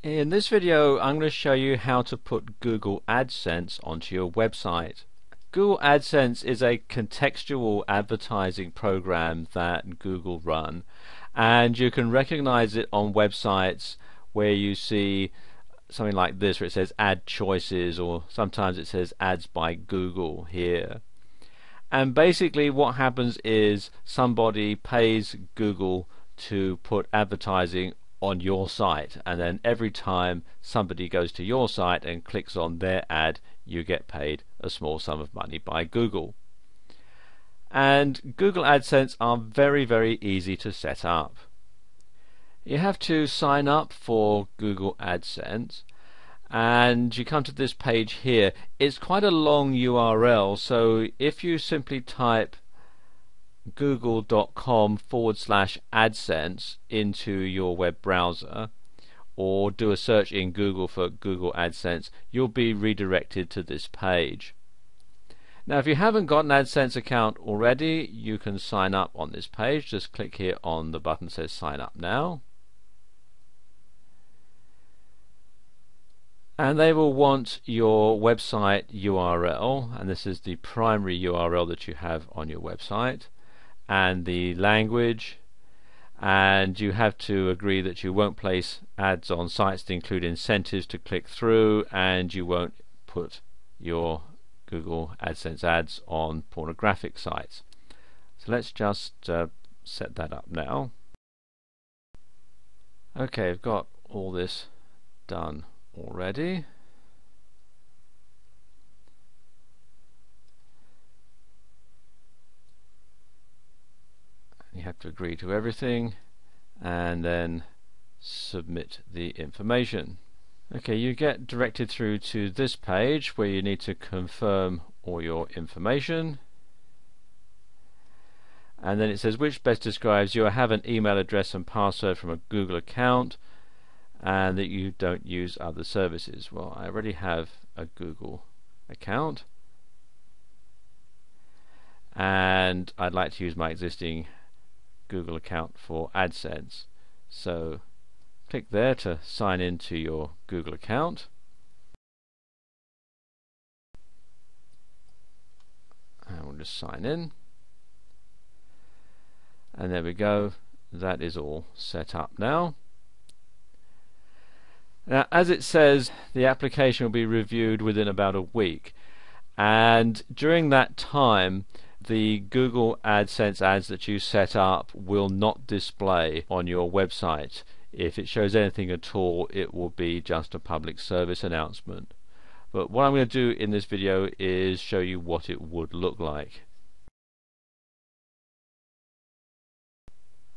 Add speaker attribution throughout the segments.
Speaker 1: In this video, I'm going to show you how to put Google Adsense onto your website. Google Adsense is a contextual advertising program that Google run, and you can recognize it on websites where you see something like this where it says ad choices, or sometimes it says ads by Google here. And basically what happens is somebody pays Google to put advertising on your site, and then every time somebody goes to your site and clicks on their ad, you get paid a small sum of money by Google. And Google AdSense are very easy to set up. You have to sign up for Google AdSense, and you come to this page here. It's quite a long URL, so if you simply type google.com/AdSense into your web browser, or do a search in Google for Google AdSense, you'll be redirected to this page. Now if you haven't got an AdSense account already, you can sign up on this page. Just click here on the button that says sign up now, and they will want your website URL, and this is the primary URL that you have on your website, and the language, and you have to agree that you won't place ads on sites that include incentives to click through, and you won't put your Google AdSense ads on pornographic sites. So let's just set that up now. Okay, I've got all this done already. You have to agree to everything and then submit the information. Okay, you get directed through to this page where you need to confirm all your information, and then it says which best describes you have an email address and password from a Google account, and that you don't use other services. Well, I already have a Google account, and I'd like to use my existing Google account for AdSense. So click there to sign into your Google account, and we'll just sign in, and there we go. That is all set up now. Now, as it says, the application will be reviewed within about a week, and during that time the Google AdSense ads that you set up will not display on your website. If it shows anything at all, it will be just a public service announcement. But what I'm going to do in this video is show you what it would look like.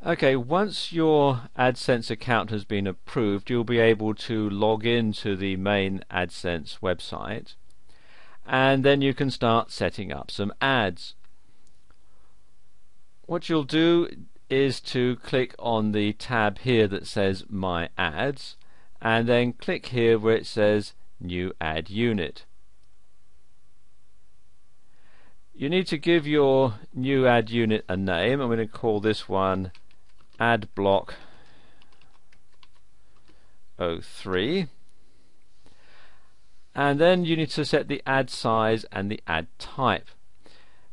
Speaker 1: Okay, once your AdSense account has been approved, you'll be able to log into the main AdSense website, and then you can start setting up some ads. What you'll do is to click on the tab here that says My Ads, and then click here where it says New Ad Unit. You need to give your new ad unit a name. I'm going to call this one Ad Block 03, and then you need to set the ad size and the ad type.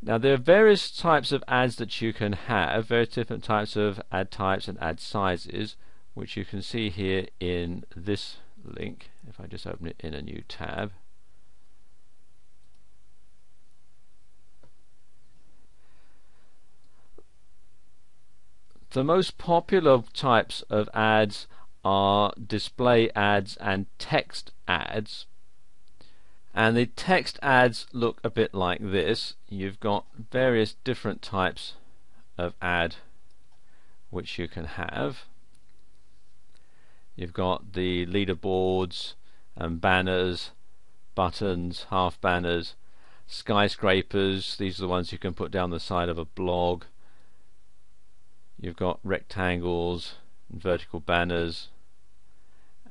Speaker 1: Now there are various types of ads that you can have, various different types of ad types and ad sizes, which you can see here in this link. If I just open it in a new tab, the most popular types of ads are display ads and text ads. And the text ads look a bit like this. You've got various different types of ad which you can have. You've got the leaderboards and banners, buttons, half banners, skyscrapers. These are the ones you can put down the side of a blog. You've got rectangles, vertical banners,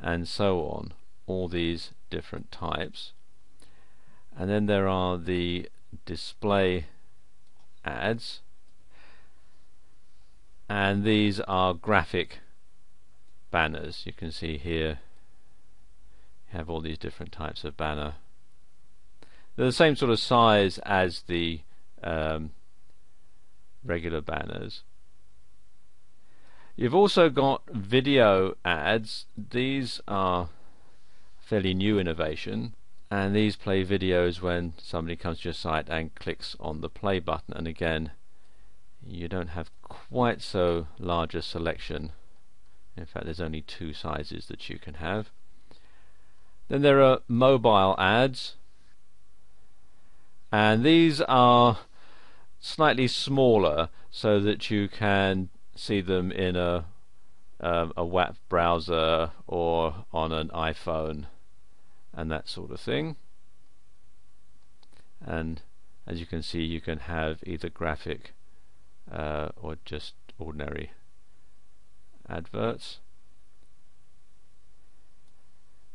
Speaker 1: and so on. All these different types. And then there are the display ads, and these are graphic banners. You can see here have all these different types of banner. They're the same sort of size as the regular banners. You've also got video ads. These are fairly new innovation, and these play videos when somebody comes to your site and clicks on the play button, and again you don't have quite so large a selection. In fact, there's only two sizes that you can have. Then there are mobile ads, and these are slightly smaller so that you can see them in a web browser or on an iPhone and that sort of thing. And as you can see, you can have either graphic or just ordinary adverts.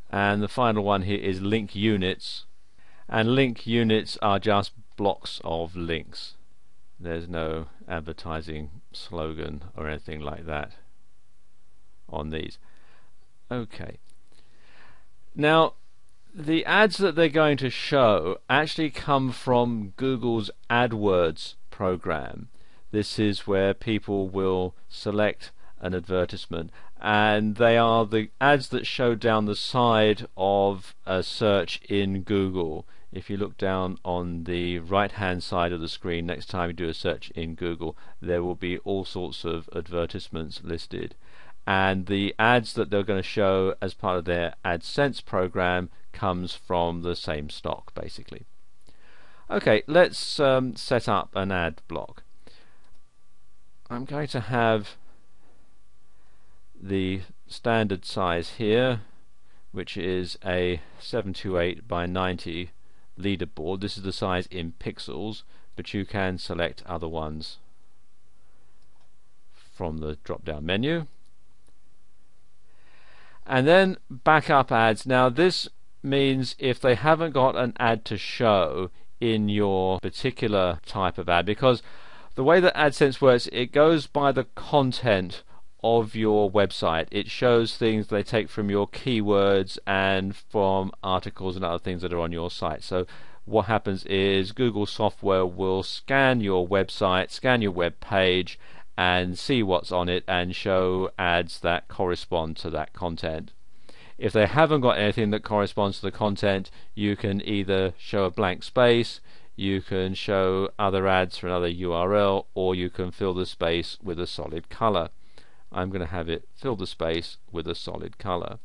Speaker 1: And the final one here is link units, and link units are just blocks of links. There's no advertising slogan or anything like that on these. Okay, now the ads that they're going to show actually come from Google's AdWords program. This is where people will select an advertisement, and they are the ads that show down the side of a search in Google. If you look down on the right hand side of the screen next time you do a search in Google, there will be all sorts of advertisements listed, and the ads that they're going to show as part of their Adsense program comes from the same stock basically. Okay, let's set up an ad block. I'm going to have the standard size here, which is a 728 by 90 leaderboard. This is the size in pixels, but you can select other ones from the drop down menu. And then backup ads. Now this means if they haven't got an ad to show in your particular type of ad, because the way that AdSense works, it goes by the content of your website. It shows things they take from your keywords and from articles and other things that are on your site. So what happens is Google software will scan your website, scan your web page, and see what's on it and show ads that correspond to that content. If they haven't got anything that corresponds to the content, you can either show a blank space, you can show other ads for another URL, or you can fill the space with a solid color. I'm going to have it fill the space with a solid color.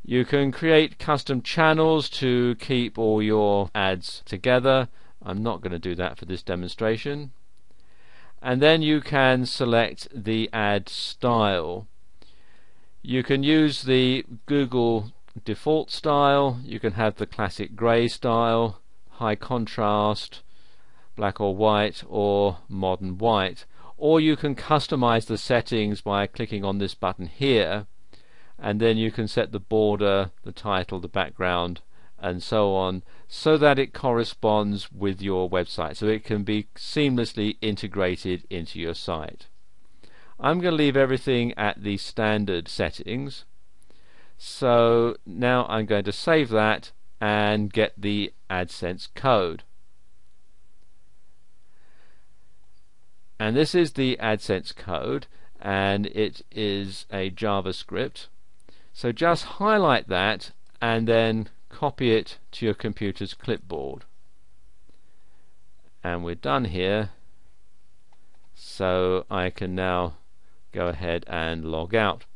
Speaker 1: You can create custom channels to keep all your ads together. I'm not going to do that for this demonstration. And then you can select the ad style. You can use the Google default style, you can have the classic grey style, high contrast, black or white, or modern white. Or you can customize the settings by clicking on this button here, and then you can set the border, the title, the background, and so on, so that it corresponds with your website, so it can be seamlessly integrated into your site. I'm going to leave everything at the standard settings. So now I'm going to save that and get the AdSense code. And this is the AdSense code, and it is a JavaScript. So just highlight that and then copy it to your computer's clipboard. And we're done here. So I can now go ahead and log out.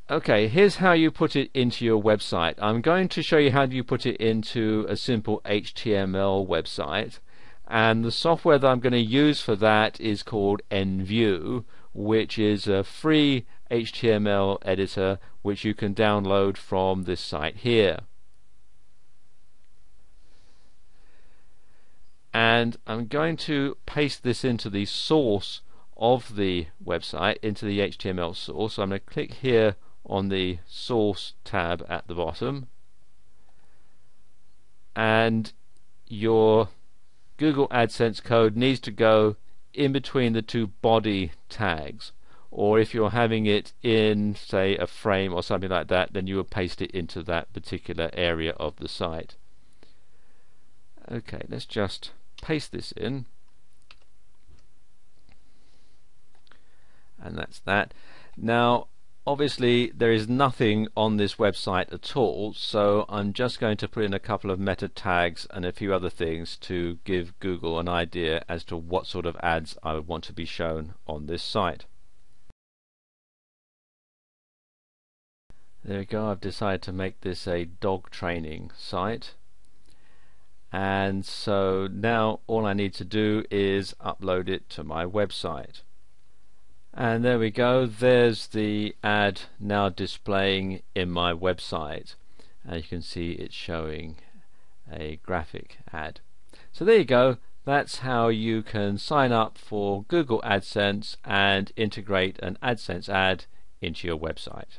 Speaker 1: Okay, here's how you put it into your website. I'm going to show you how you put it into a simple HTML website, and the software that I'm going to use for that is called NView, which is a free HTML editor which you can download from this site here. And I'm going to paste this into the source of the website, into the HTML source. So I'm going to click here on the source tab at the bottom, and your Google AdSense code needs to go in between the two body tags. or if you're having it in, say, a frame or something like that, then you will paste it into that particular area of the site. Okay, let's just paste this in, and that's that. Now obviously there is nothing on this website at all, so I'm just going to put in a couple of meta tags and a few other things to give Google an idea as to what sort of ads I would want to be shown on this site. There we go, I've decided to make this a dog training site, and so now all I need to do is upload it to my website. And there we go, there's the ad now displaying in my website, and you can see it's showing a graphic ad. So there you go, that's how you can sign up for Google AdSense and integrate an AdSense ad into your website.